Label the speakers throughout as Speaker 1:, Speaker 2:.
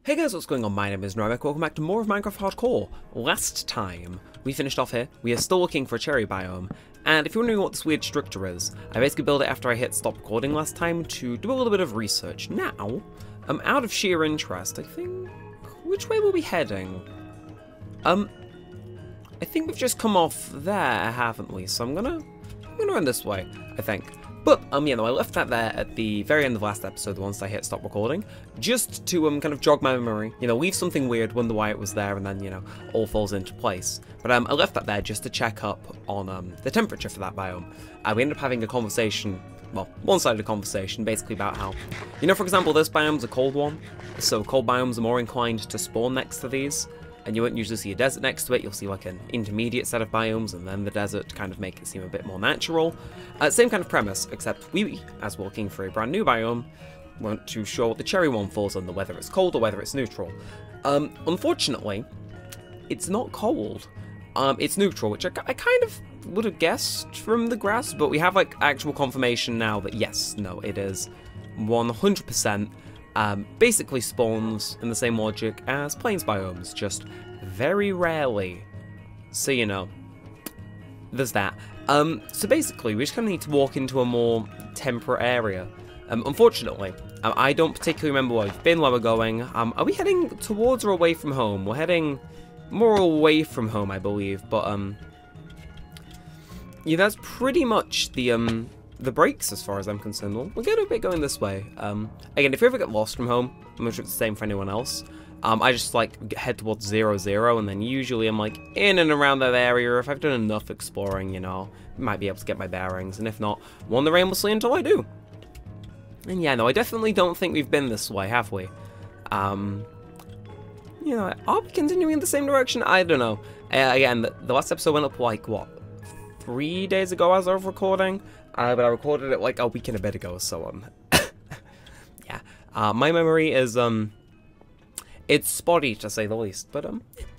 Speaker 1: Hey guys, what's going on? My name is Neremik. Welcome back to more of Minecraft Hardcore. Last time, we finished off here. We are still looking for a cherry biome. And if you're wondering what this weird structure is, I basically built it after I hit stop recording last time to do a little bit of research. Now, out of sheer interest, I think... Which way were we heading? I think we've just come off there, haven't we? So I'm gonna run this way, I think. But, yeah, no, I left that there at the very end of last episode, once I hit stop recording, just to, kind of jog my memory, leave something weird, wonder why it was there, and then, all falls into place. But, I left that there just to check up on, the temperature for that biome. We ended up having a conversation, well, one-sided conversation, basically about how, for example, this biome's a cold one, so cold biomes are more inclined to spawn next to these, and you won't usually see a desert next to it. You'll see like an intermediate set of biomes and then the desert to kind of make it seem a bit more natural. Same kind of premise, except we, as we're looking for a brand new biome, weren't too sure what the cherry one falls under, whether it's cold or whether it's neutral. Unfortunately, it's not cold. It's neutral, which I kind of would have guessed from the grass, but we have like actual confirmation now that yes, no, it is 100%. Basically spawns in the same logic as plains biomes, just very rarely. So, there's that. So basically, we just kind of need to walk into a more temperate area. Unfortunately, I don't particularly remember where we've been, where we're going. Are we heading towards or away from home? We're heading more away from home, I believe, but, yeah, that's pretty much the breaks, as far as I'm concerned. We'll get a bit going this way. Again, if you ever get lost from home, I'm sure it's the same for anyone else. I just like head towards 0-0, and then usually I'm like in and around that area. If I've done enough exploring, might be able to get my bearings, and if not, wander aimlessly until I do. And yeah, no, I definitely don't think we've been this way, have we? Are we continuing in the same direction? I don't know. Again, the last episode went up like what, 3 days ago as of recording. But I recorded it like a week and a bit ago, so, yeah. My memory is, it's spotty, to say the least, but,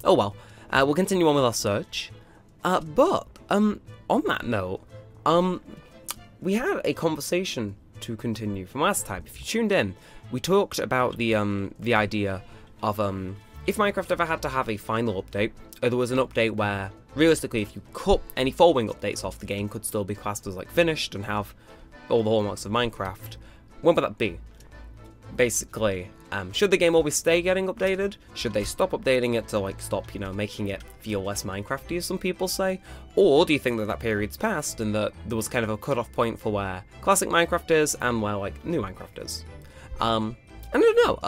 Speaker 1: oh well. We'll continue on with our search. But, on that note, we had a conversation to continue from last time. If you tuned in, we talked about the idea of, if Minecraft ever had to have a final update, or there was an update where, realistically, if you cut any following updates off, the game could still be classed as like finished and have all the hallmarks of Minecraft. When would that be? Basically, should the game always stay getting updated? Should they stop updating it to like stop, making it feel less Minecrafty, as some people say? Or do you think that that period's passed and that there was kind of a cut-off point for where classic Minecraft is and where like new Minecraft is? I don't know.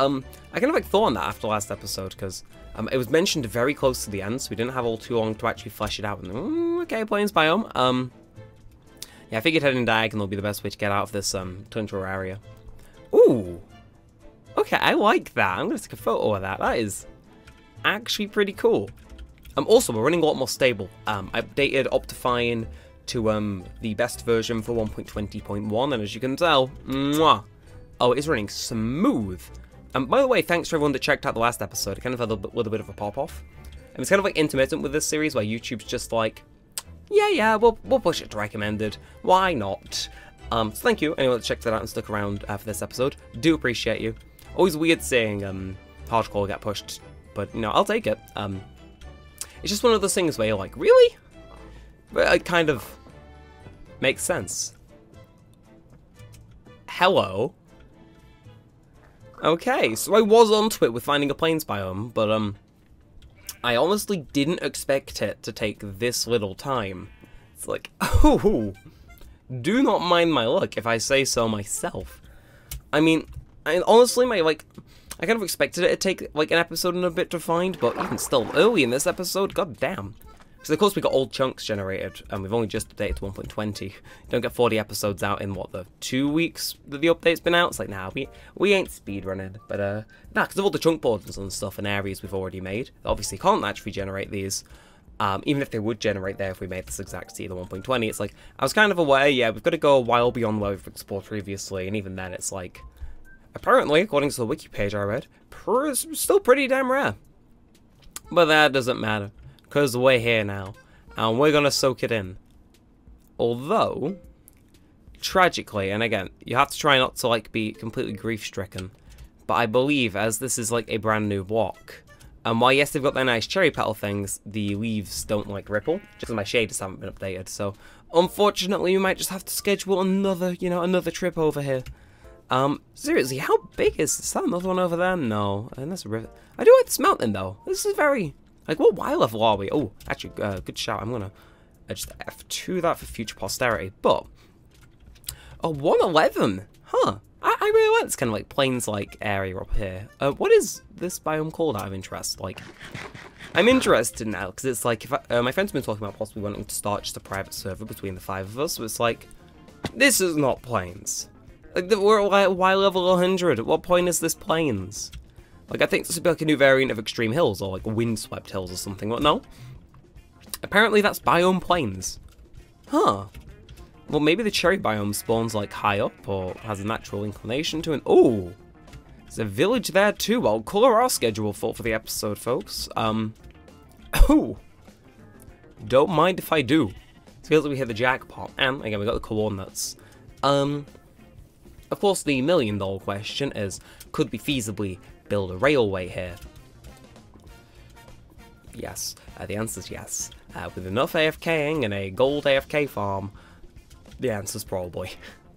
Speaker 1: I kind of like thought on that after last episode because it was mentioned very close to the end, so we didn't have all too long to actually flesh it out. And, okay, plains biome. Yeah, I figured heading diagonal would be the best way to get out of this tundra area. Ooh. Okay, I like that. I'm gonna take a photo of that. That is actually pretty cool. Also, we're running a lot more stable. I updated Optifine to the best version for 1.20.1, and as you can tell, mwah. Oh, it is running smooth. By the way, thanks to everyone that checked out the last episode. It kind of had a little bit of a pop-off. And it's kind of like intermittent with this series, where YouTube's just like, yeah, we'll push it to recommended. Why not? So thank you, anyone that checked it out and stuck around for this episode. Do appreciate you. Always weird seeing hardcore get pushed, but, I'll take it. It's just one of those things where you're like, really? But it kind of makes sense. Hello? Okay, so I was onto it with finding a plains biome, but I honestly didn't expect it to take this little time. It's like, oh, do not mind my luck if I say so myself. I mean, honestly, I kind of expected it to take like an episode and a bit to find, but even still, early in this episode, god damn. So of course we got old chunks generated, and we've only just updated to 1.20. You don't get 40 episodes out in, what, the 2 weeks that the update's been out? It's like, nah, we ain't speedrunning. But, nah, because of all the chunk boards and stuff and areas we've already made, they obviously can't actually generate these. Even if they would generate there if we made this exact seed, the 1.20, it's like, I was kind of aware, yeah, we've got to go a while beyond where we've explored previously, and even then it's like, apparently, according to the wiki page I read, it's still pretty damn rare. But that doesn't matter. Because we're here now, and we're gonna soak it in. Although, tragically, and again, you have to try not to like be completely grief-stricken, but I believe as this is like a brand new block, while yes they've got their nice cherry petal things, the leaves don't like ripple, just because my shaders haven't been updated. So unfortunately, we might just have to schedule another, another trip over here. Seriously, how big is this? Is that another one over there? No, and that's a river. I do like this mountain though. This is very, like, what Y level are we? Oh, actually, good shout. I'm gonna just F2 that for future posterity. But a 111, huh? I really like this kind of like plains-like area up here. What is this biome called out of interest? Like, I'm interested now because it's like if my friend's been talking about possibly wanting to start just a private server between the 5 of us. So it's like, this is not plains. Like, we're at Y level 100. At what point is this plains? Like, I think this would be like a new variant of extreme hills or like windswept hills or something. What? No. Apparently that's biome plains. Huh. Well, maybe the cherry biome spawns like high up or has a natural inclination to it. Oh, there's a village there too. I'll colour our schedule for the episode, folks. Oh, don't mind if I do. It feels like we hit the jackpot, and again we got the coordinates. Of course, the $1 million question is: could we feasibly build a railway here? Yes, the answer is yes. With enough AFKing and a gold AFK farm. The answer's probably.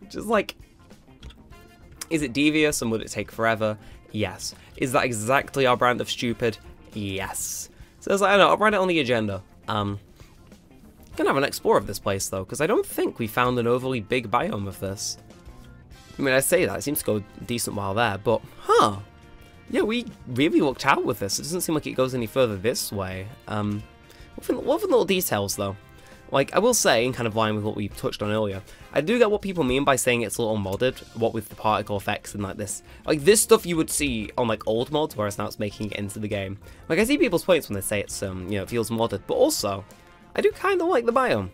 Speaker 1: Just like, is it devious and would it take forever? Yes. Is that exactly our brand of stupid? Yes. So it's like, I don't know, I'll write it on the agenda. Gonna have an explore of this place though, because I don't think we found an overly big biome of this. I mean, I say that, it seems to go a decent while there, but, huh. Yeah, we really looked out with this. It doesn't seem like it goes any further this way. What are the little details though? Like, I will say, in kind of line with what we touched on earlier, I do get what people mean by saying it's a little modded, what with the particle effects and like this. Like, this stuff you would see on, like, old mods, whereas now it's making it into the game. Like, I see people's points when they say it's, it feels modded, but also, I do kind of like the biome.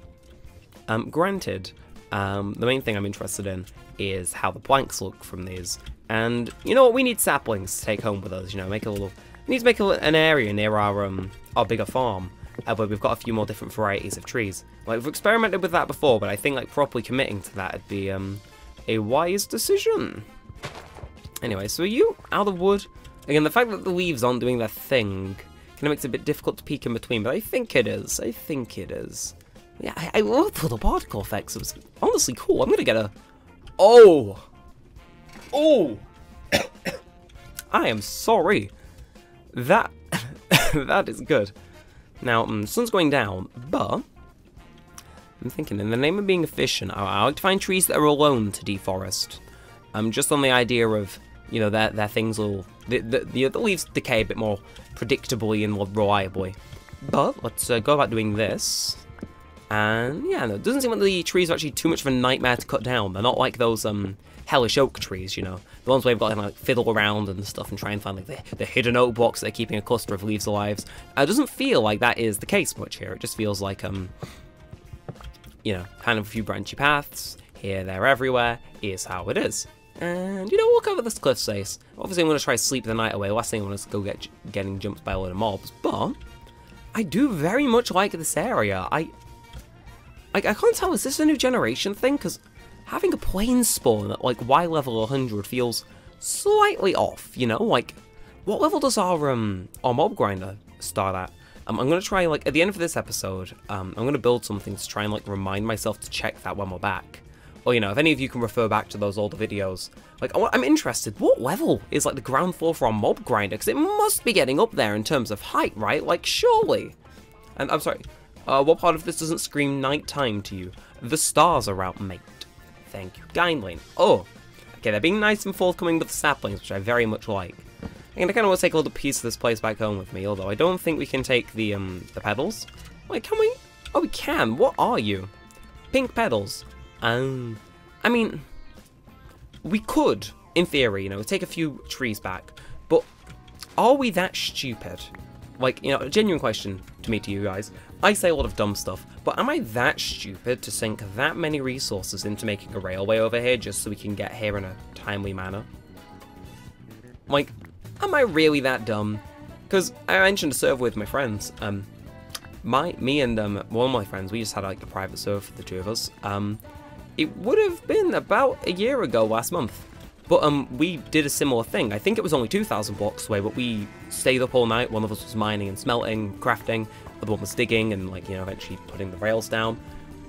Speaker 1: Granted, the main thing I'm interested in is how the planks look from these. And, you know what, we need saplings to take home with us, make a little... We need to make an area near our bigger farm. Where we've got a few more different varieties of trees. Like, we've experimented with that before, but I think like properly committing to that would be a wise decision. Anyway, so are you out of wood? Again, the fact that the leaves aren't doing their thing kind of makes it a bit difficult to peek in between, but I think it is. I think it is. Yeah, I love the little particle effects. It was honestly cool. I'm gonna get a... Oh! Oh! I am sorry. That... that is good. Now, the sun's going down, but I'm thinking, in the name of being efficient, I like to find trees that are alone to deforest. Just on the idea of, their things will... The leaves decay a bit more predictably and reliably. But let's go about doing this. And, yeah, no, it doesn't seem like the trees are actually too much of a nightmare to cut down. They're not like those hellish oak trees, the ones where you've got to like fiddle around and stuff and try and find like the hidden oak blocks that are keeping a cluster of leaves alive. It doesn't feel like that is the case much here. It just feels like kind of a few branchy paths here, there, everywhere. Is how it is. And we'll cover this cliff face. Obviously, I'm going to try to sleep the night away. Last thing I want is to go getting jumped by a load of mobs, but I do very much like this area. I can't tell, is this a new generation thing? Because having a plane spawn at like Y level 100 feels slightly off, like what level does our mob grinder start at? I'm gonna try, like, at the end of this episode, I'm gonna build something to try and like remind myself to check that when we're back. Or if any of you can refer back to those older videos, like I'm interested, what level is like the ground floor for our mob grinder? Because it must be getting up there in terms of height, right? Like, surely. And I'm sorry, what part of this doesn't scream nighttime to you? The stars are out, mate. Thank you kindly. Oh, okay, they're being nice and forthcoming with the saplings, which I very much like. And I kind of want to take a little piece of this place back home with me, although I don't think we can take the petals. Wait, can we? Oh, we can. What are you? Pink petals. I mean, we could, in theory, take a few trees back, but are we that stupid? Like, a genuine question to me, to you guys. I say a lot of dumb stuff, but am I that stupid to sink that many resources into making a railway over here just so we can get here in a timely manner? Like, am I really that dumb? Because I mentioned a server with my friends. Me and one of my friends, we just had like a private server for the two of us. It would have been about a year ago last month. But we did a similar thing. I think it was only 2,000 blocks away, but we stayed up all night. One of us was mining and smelting, crafting. The other one was digging and, like, you know, eventually putting the rails down.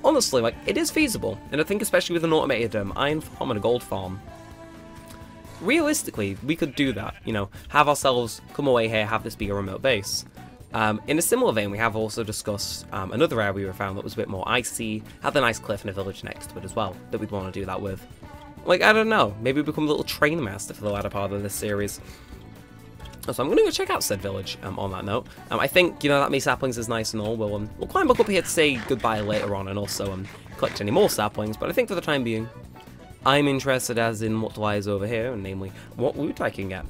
Speaker 1: Honestly, like, it is feasible. And I think especially with an automated iron farm and a gold farm, realistically, we could do that. You know, have ourselves come away here, have this be a remote base. In a similar vein, we have also discussed another area we found that was a bit more icy, had a nice cliff and a village next to it as well, that we'd want to do that with. Like, I don't know, maybe become a little train master for the latter part of this series. So I'm going to go check out said village on that note. I think, you know, that many saplings is nice and all. We'll climb back up here to say goodbye later on and also collect any more saplings, but I think for the time being, I'm interested as in what lies over here, and namely, what loot I can get.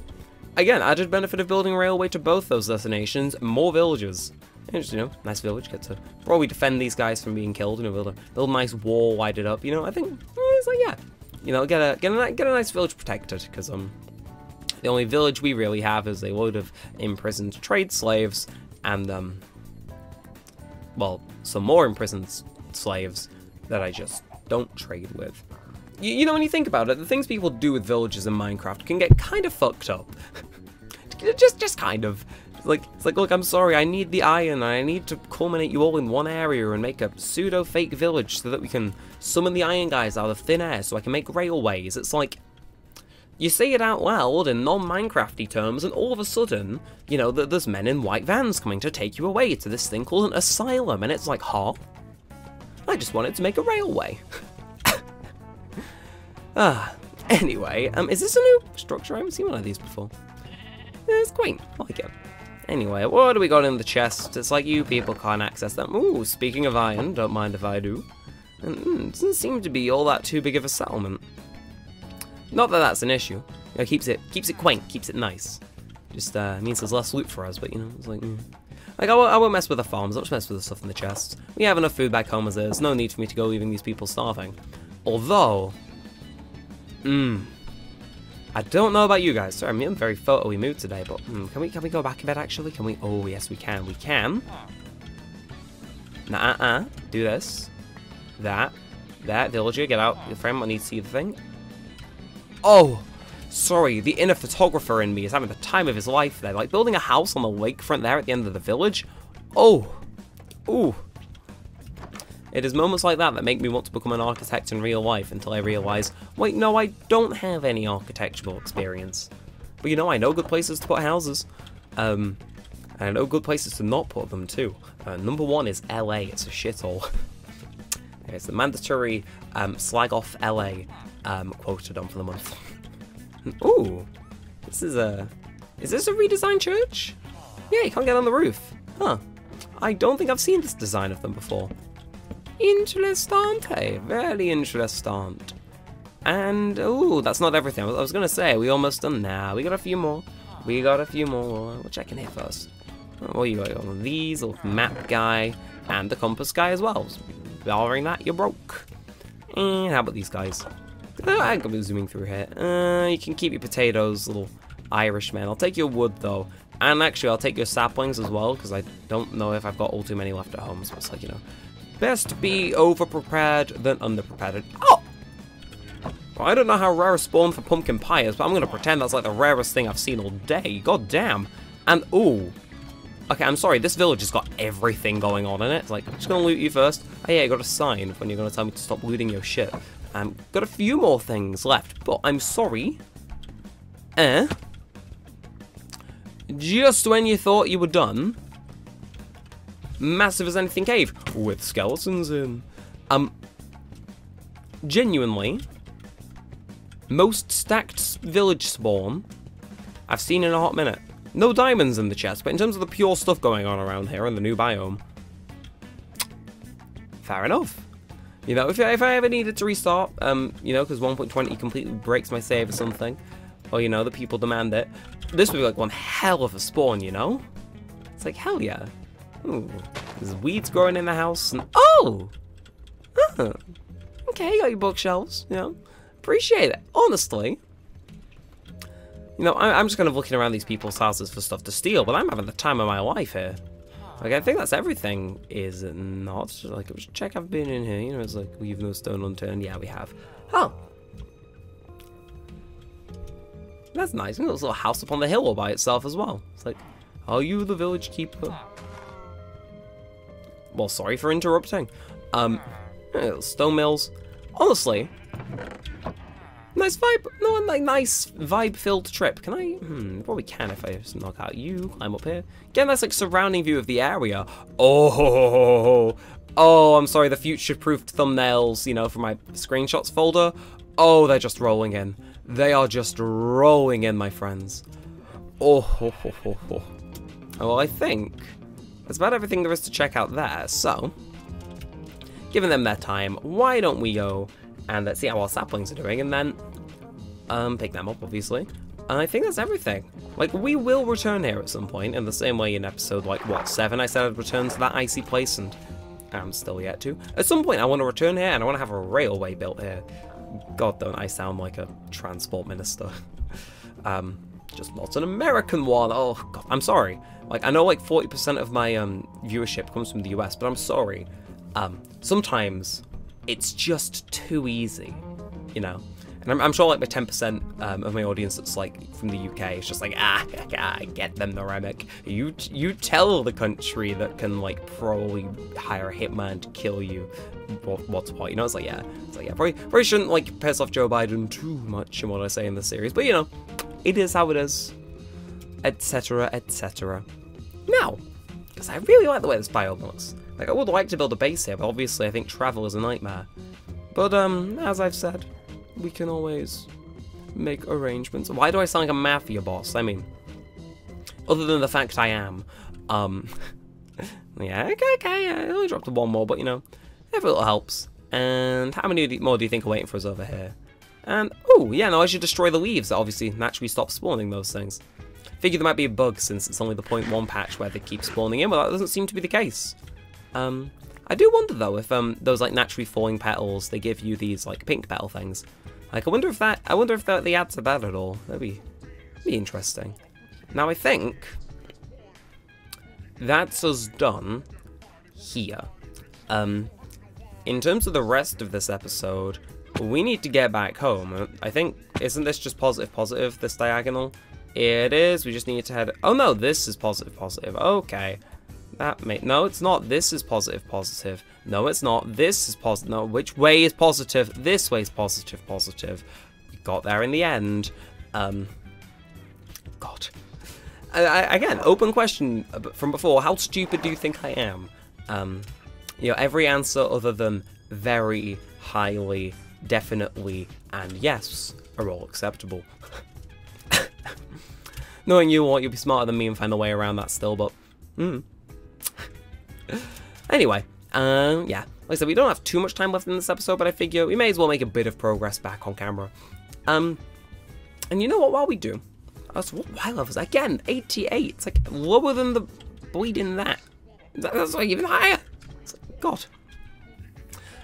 Speaker 1: Again, added benefit of building a railway to both those destinations, more villages. And just, you know, nice village, get to probably defend these guys from being killed, you know, build a nice wall, light it up, you know, I think, it's like, yeah. You know, get a nice village protected, because the only village we really have is a load of imprisoned trade slaves, and well, some more imprisoned slaves that I just don't trade with. You know, when you think about it, the things people do with villages in Minecraft can get kind of fucked up. just kind of. It's like, look, I'm sorry, I need the iron, and I need to culminate you all in one area and make a pseudo-fake village so that we can summon the iron guys out of thin air so I can make railways. It's like, you say it out loud in non-Minecrafty terms, and all of a sudden, you know, there's men in white vans coming to take you away to this thing called an asylum, and it's like, huh? I just wanted to make a railway. Anyway, is this a new structure? I haven't seen one of these before. Yeah, it's quaint, I like it. Anyway, what do we got in the chest? It's like you people can't access them. Ooh, speaking of iron, don't mind if I do. And it doesn't seem to be all that too big of a settlement. Not that that's an issue. You know, keeps it quaint, keeps it nice. Just means there's less loot for us, but you know, it's like, like I won't mess with the farms. I'll just mess with the stuff in the chest. We have enough food back home as is. No need for me to go leaving these people starving. Although, I don't know about you guys. Sorry, I'm in a very photo-y mood today, but can we go back in bed actually? Can we? Oh yes, we can. We can. Do this. That villager, get out. Your friend might need to see the thing. Oh, sorry. The inner photographer in me is having the time of his life there. Like building a house on the lakefront there at the end of the village. Oh, ooh. It is moments like that that make me want to become an architect in real life until I realise, wait, no, I don't have any architectural experience. But you know, I know good places to put houses. And I know good places to not put them too. Number one is LA, it's a shithole. It's the mandatory slag off LA quoted on for the month. Ooh, is this a redesigned church? Yeah, you can't get on the roof. Huh. I don't think I've seen this design of them before. Interessante, very interessant. And, ooh, that's not everything. I was going to say, we almost done now. We got a few more. We'll check in here first. What you got? One of these, a little map guy, and the compass guy as well. Barring that, you're broke. And how about these guys? I'm going to be zooming through here. You can keep your potatoes, little Irishman. I'll take your wood, though. And actually, I'll take your saplings as well, because I don't know if I've got all too many left at home. So it's like, you know, best be over-prepared than under-prepared. Oh! Well, I don't know how rare a spawn for pumpkin pie is, but I'm going to pretend that's like the rarest thing I've seen all day. God damn. And, ooh. Okay, I'm sorry, this village has got everything going on in it. It's like, I'm just going to loot you first. Oh yeah, you got a sign when you're going to tell me to stop looting your shit. Got a few more things left, but I'm sorry. Just when you thought you were done, massive as anything cave with skeletons in. Genuinely, most stacked village spawn I've seen in a hot minute. No diamonds in the chest, but in terms of the pure stuff going on around here in the new biome, fair enough. You know, if I ever needed to restart, you know, because 1.20 completely breaks my save or something, or, you know, the people demand it, this would be like one hell of a spawn, you know? It's like, hell yeah. Ooh, there's weeds growing in the house, and oh! Huh. Okay, you got your bookshelves, you know? Appreciate it, honestly. You know, I'm just kind of looking around these people's houses for stuff to steal, but I'm having the time of my life here. Like, I think that's everything, is it not? Like, check I've been in here, you know, it's like, leave no stone unturned. Yeah, we have. Oh. That's nice. There's a little house up on the hill all by itself as well. It's like, are you the village keeper? Well, sorry for interrupting. Stone mills. Honestly, nice vibe. No, like nice vibe-filled trip. Can I? Probably can if I just knock out you. Climb up here. Get a nice like surrounding view of the area. Oh, I'm sorry. The future-proofed thumbnails, you know, for my screenshots folder. Oh, they're just rolling in. They are just rolling in, my friends. Oh. Well, I think that's about everything there is to check out there. So, giving them their time, why don't we go and let's see how our saplings are doing, and then pick them up, obviously. And I think that's everything. Like, we will return here at some point, in the same way in episode, like, what, 7 I said I'd return to that icy place, and I'm still yet to. At some point, I want to return here, and I want to have a railway built here. God, don't I sound like a transport minister. Just not an American one. Oh, God, I'm sorry. Like, I know, like, 40% of my viewership comes from the US, but I'm sorry. Sometimes it's just too easy, you know? And I'm sure, like, my 10% of my audience that's, like, from the UK is just like, I get them, Neremik. You tell the country that can, like, probably hire a hitman to kill you what's what, you know? It's like, yeah, probably shouldn't, like, piss off Joe Biden too much in what I say in this series, but, you know, it is how it is, etc., etc. Now, because I really like the way this biome looks. Like, I would like to build a base here, but obviously I think travel is a nightmare. But, as I've said, we can always make arrangements. Why do I sound like a mafia boss? I mean, other than the fact I am. Yeah, okay, I only dropped one more, but, you know, every little helps. And how many more do you think are waiting for us over here? And, oh, yeah, no, I should destroy the leaves that obviously naturally stop spawning those things. Figure there might be a bug since it's only the 0.1 patch where they keep spawning in, but that doesn't seem to be the case. I do wonder though if those like naturally falling petals, they give you these like pink petal things. Like I wonder if the ads are bad at all. That'd be interesting. Now I think that's us done here. In terms of the rest of this episode, we need to get back home. I think, isn't this just positive, this diagonal? It is, we just need to head, oh no, this is positive, okay. No, it's not, this is positive. No, it's not, this is positive, no, which way is positive? This way is positive. We got there in the end. God. Again, open question from before, how stupid do you think I am? You know, every answer other than very, highly, definitely, and yes are all acceptable. Knowing you all, you'll be smarter than me and find a way around that still, but anyway, yeah, like I said, we don't have too much time left in this episode, but I figure we may as well make a bit of progress back on camera. And you know what, while we do, what Y levels, again, 88, it's like lower than the bleeding that's like even higher, it's like, God.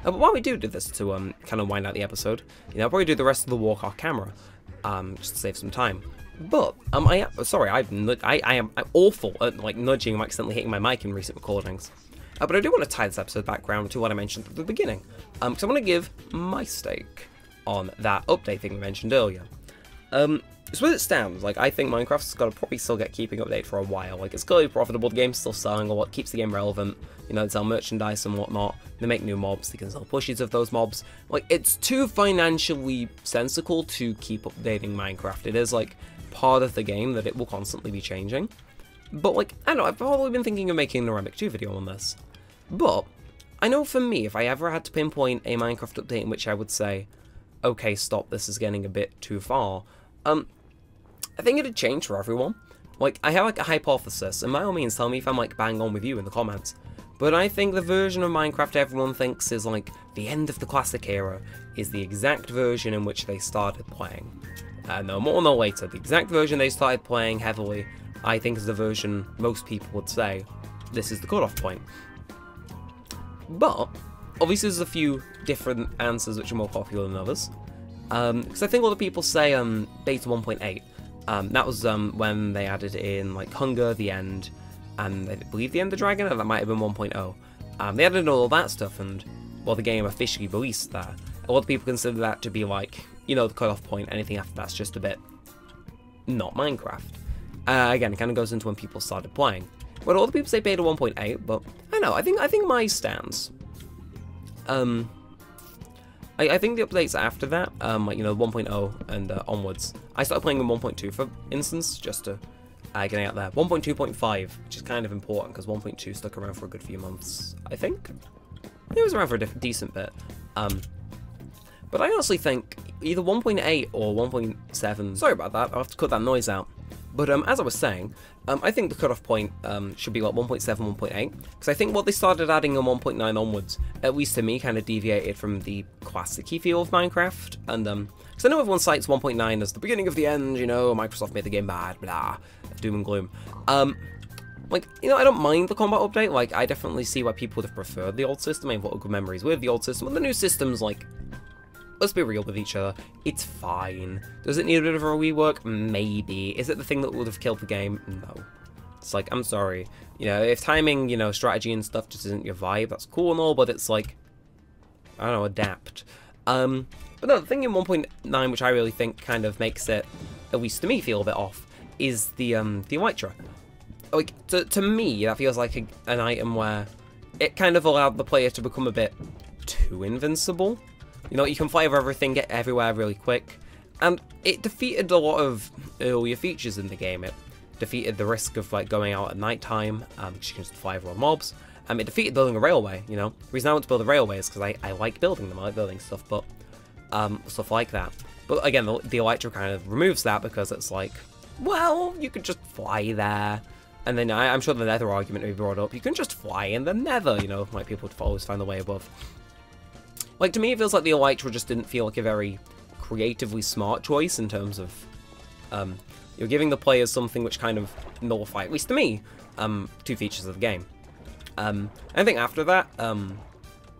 Speaker 1: But while we do this to kind of wind out the episode, you know, I'll probably do the rest of the walk off camera, just to save some time. But I'm awful at like nudging and accidentally hitting my mic in recent recordings. But I do want to tie this episode back around to what I mentioned at the beginning, because I want to give my stake on that update thing we mentioned earlier. So as it stands, like I think Minecraft's got to probably still get keeping update for a while. Like it's clearly profitable, the game's still selling, or what keeps the game relevant. You know, they sell merchandise and whatnot. They make new mobs, they can sell plushies of those mobs. Like it's too financially sensible to keep updating Minecraft. It is like part of the game that it will constantly be changing. But like, I don't know, I've probably been thinking of making a Neremik 2 video on this. But I know for me, if I ever had to pinpoint a Minecraft update in which I would say, okay, stop, this is getting a bit too far, I think it'd change for everyone. Like, I have like a hypothesis, and by all means tell me if I'm like bang on with you in the comments. But I think the version of Minecraft everyone thinks is like the end of the classic era is the exact version in which they started playing. No more, no later. The exact version they started playing heavily, I think is the version most people would say, this is the cutoff point. But, obviously there's a few different answers which are more popular than others. Because I think a lot of people say beta 1.8. That was when they added in like Hunger, the End, and I believe the End of Dragon, or that might have been 1.0. They added in all that stuff, and well, the game officially released that. A lot of people consider that to be like, you know, the cutoff point. Anything after that's just a bit not Minecraft. Again, it kind of goes into when people started playing. Well, other people say beta 1.8, but I don't know. I think my stance. I think the updates after that, like, you know, 1.0 and onwards. I started playing in 1.2 for instance, just to get out there. 1.2.5, which is kind of important because 1.2 stuck around for a good few months, I think. It was around for a decent bit. But I honestly think either 1.8 or 1.7. Sorry about that. I'll have to cut that noise out. But as I was saying, I think the cutoff point should be like 1.7, 1.8, because I think what they started adding on 1.9 onwards, at least to me, kind of deviated from the classic-y feel of Minecraft. And because I know everyone cites 1.9 as the beginning of the end, you know, Microsoft made the game bad, blah, doom and gloom. Like, you know, I don't mind the combat update. Like, I definitely see why people would have preferred the old system. I have a lot of good memories with the old system, and the new system's like, let's be real with each other, it's fine. Does it need a bit of a rework? Maybe. Is it the thing that would have killed the game? No. It's like, I'm sorry. You know, if timing, you know, strategy and stuff just isn't your vibe, that's cool and all, but it's like, I don't know, adapt. But no, the thing in 1.9, which I really think kind of makes it, at least to me, feel a bit off, is the Elytra. Like, to me, that feels like an item where it kind of allowed the player to become a bit too invincible. You know, you can fly over everything, get everywhere really quick, and it defeated a lot of earlier features in the game. It defeated the risk of like going out at night time, because you can just fly over on mobs. It defeated building a railway, you know. The reason I want to build a railway is because I like building them, I like building stuff, but stuff like that. But again, the Elytra kind of removes that because it's like, well, you could just fly there. And then I'm sure the nether argument will be brought up. You can just fly in the nether, you know, like people would always find the way above. Like, to me, it feels like the Elytra just didn't feel like a very creatively smart choice in terms of, you're giving the players something which kind of nullify, at least to me, two features of the game. I think after that,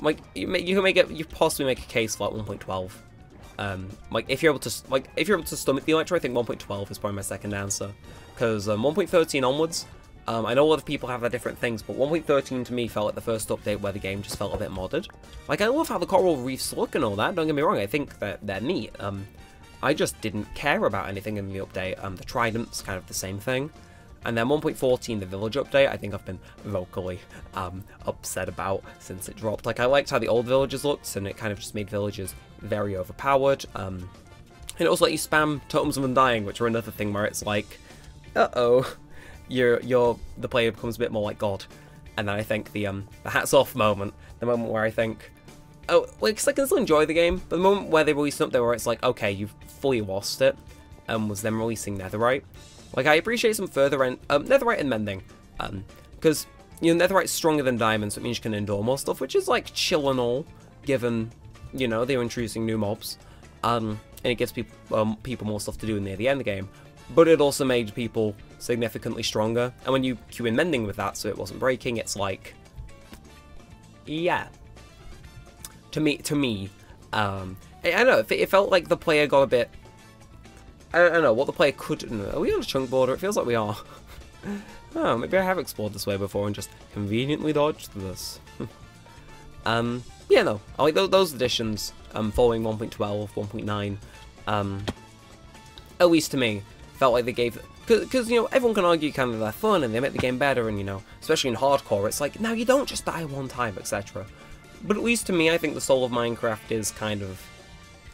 Speaker 1: like, you possibly make a case for like 1.12. Like, if you're able to stomach the Elytra, I think 1.12 is probably my second answer. Because 1.13 onwards, I know a lot of people have their different things, but 1.13 to me felt like the first update where the game just felt a bit modded. Like, I love how the coral reefs look and all that, don't get me wrong, I think that they're neat. I just didn't care about anything in the update. The Trident's kind of the same thing. And then 1.14, the village update, I think I've been vocally upset about since it dropped. Like, I liked how the old villages looked, and it kind of just made villages very overpowered. And it also let you spam Totems of Undying, which are another thing where it's like, uh-oh. The player becomes a bit more like God. And then I think the hats off moment, the moment where I think, oh, like, cause I can still enjoy the game, but the moment where they released an update where it's like, okay, you've fully lost it, was them releasing Netherite. Like, I appreciate some further Netherite and mending, because, you know, Netherite's stronger than diamonds, so it means you can endure more stuff, which is like chill and all, given, you know, they're introducing new mobs, and it gives people more stuff to do near the end game. But it also made people significantly stronger, and when you queue in mending with that so it wasn't breaking, it's like, yeah. To me, I don't know, it felt like the player got a bit, I don't know, what the player could, are we on a chunk border? It feels like we are. Oh, maybe I have explored this way before and just conveniently dodged this. Yeah, no, I like those additions, following 1.12, 1.9, at least to me, felt like they gave, because, you know, everyone can argue kind of they're fun and they make the game better, and, you know, especially in hardcore, it's like, now you don't just die one time, etc. But at least to me, I think the soul of Minecraft is kind of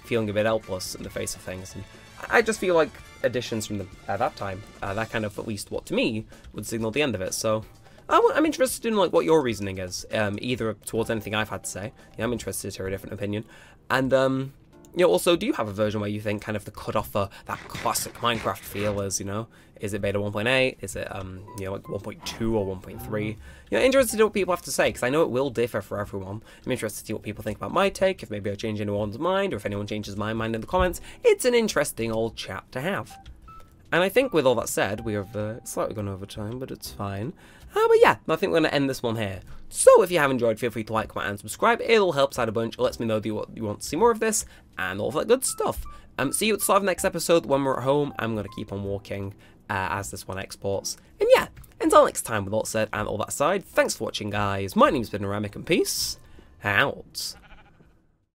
Speaker 1: feeling a bit helpless in the face of things, and I just feel like additions from at that time, that kind of, at least what to me, would signal the end of it, so I'm interested in, like, what your reasoning is, either towards anything I've had to say. Yeah, I'm interested to hear a different opinion, and, you know, also, do you have a version where you think kind of the cutoff for that classic Minecraft feel is, you know? Is it beta 1.8? Is it, you know, like 1.2 or 1.3? You know, interested to see what people have to say, because I know it will differ for everyone. I'm interested to see what people think about my take, if maybe I change anyone's mind, or if anyone changes my mind in the comments. It's an interesting old chat to have. And I think with all that said, we have slightly gone over time, but it's fine. But yeah, I think we're going to end this one here. So if you have enjoyed, feel free to like, comment, and subscribe. It all helps out a bunch. It lets me know that you want to see more of this, and all of that good stuff. See you at the start of the next episode. When we're at home, I'm going to keep on walking as this one exports. And yeah, until next time, with all that said and all that aside, thanks for watching, guys. My name's been Neremik, and peace out.